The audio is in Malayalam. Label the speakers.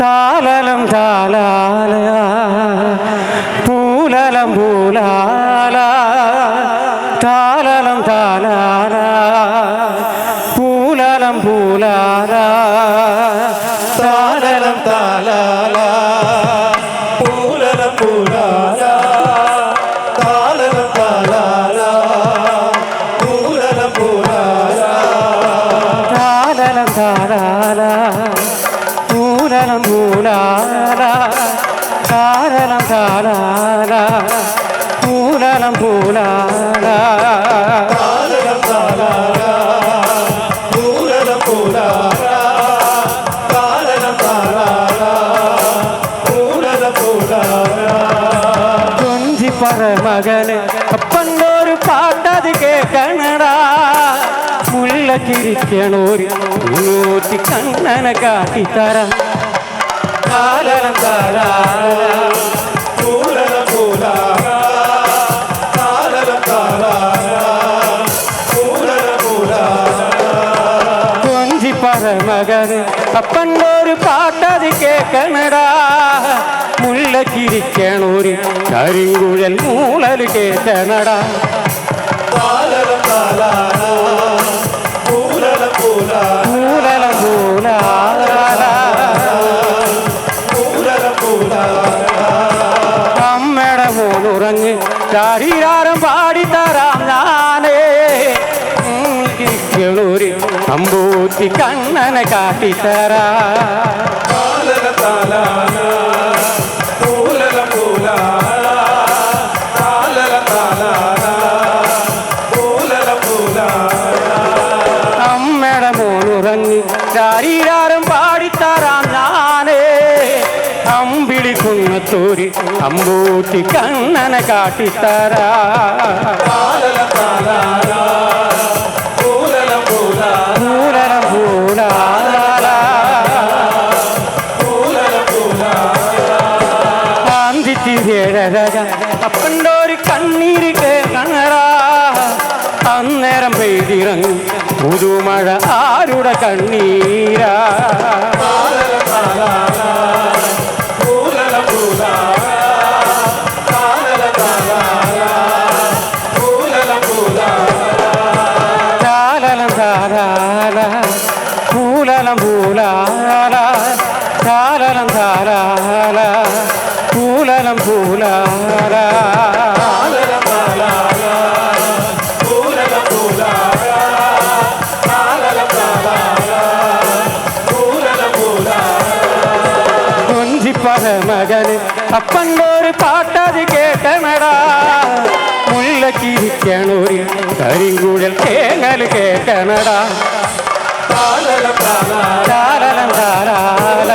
Speaker 1: താലലം താലാല പൂലലം പൂലാല താലലം താലാല പൂലലം പൂലാല താലലം താലാല
Speaker 2: പൂലലം പൂലാല താലലം താലാല പൂലലം പൂലാല
Speaker 1: താലലം താലാല പൂലലം പൂലാല താലലം താലാല പൂലലം പൂലാല
Speaker 2: താലലം താലാല പൂലലം പൂലാല താലലം താലാല പൂലലം പൂലാല
Speaker 1: കൊഞ്ചി പറ മകന് അപ്പന്നൊരു പാട്ടത് കേൾക്കണടാ മുല്ലക്കിരിക്കണോര് നൂറ്റി കണ്ണനെ കാട്ടിത്തരാം താലലം താലാല
Speaker 2: പൂലലം പൂലാല താലലം താലാല പൂലലം പൂലാല
Speaker 1: കൊഞ്ചി പറ മകന് അപ്പന്നൊരു പാട്ടത് കേൾക്കണടാ മുല്ലക്കിരിക്കണോര് കരിങ്കുഴൽ മൂളൽ കേൾക്കണടാ
Speaker 2: താലലം താലാല പൂലലം പൂലാല
Speaker 1: മൂലലം മൂലാല
Speaker 2: പൂലലം പൂലാല
Speaker 1: അമ്മയുടെ മോനുറങ്ങ് ശരീരം പാടിത്തരാം ഞാനേ കിണൂര് അമ്പൂത്തി കണ്ണനെ കാട്ടിത്തരാ
Speaker 2: താലലം താലാല പൂലലം പൂലാല താലലം താലാല പൂലലം പൂലാല
Speaker 1: അമ്മയുടെ മോനുറങ്ങ് ശരീരം പാടിത്തരാം ഞാനേ അമ്പിളി കുന്നത്തൂര് അമ്പൂത്തി കണ്ണനെ കാട്ടിത്തരാ
Speaker 2: താലലം താലാല പൂലലം പൂലാല
Speaker 1: പൂലലം പൂലാല
Speaker 2: പൂലലം പൂലാല
Speaker 1: കാന്തിത്തിരഴക അപ്പൻ്റെ ഒരു കണ്ണീര് കേൾക്കണടാ അന്നേരം പെയ്തിറങ്ങി പുതുമഴ ആരുടെ കണ്ണീരാ
Speaker 2: താലലം താലാല പൂലലം പൂലാല താലലം താലാല പൂലലം പൂലാല
Speaker 1: താലലം താലാല പൂലലം പൂലാല താലലം താലാല പൂലലം പൂലാല
Speaker 2: താലലം താലാല പൂലലം പൂലാല താലലം താലാല പൂലലം പൂലാല
Speaker 1: കൊഞ്ചിപ്പറ മകന് അപ്പന്നൊരു പാട്ടത് കേൾക്കണടാ മുല്ലക്കിരിക്കണൂര് കരിങ്കുഴൽ കേങ്ങൽ കേൾക്കണടാ
Speaker 2: താലലം താലാല
Speaker 1: താലലം താലാല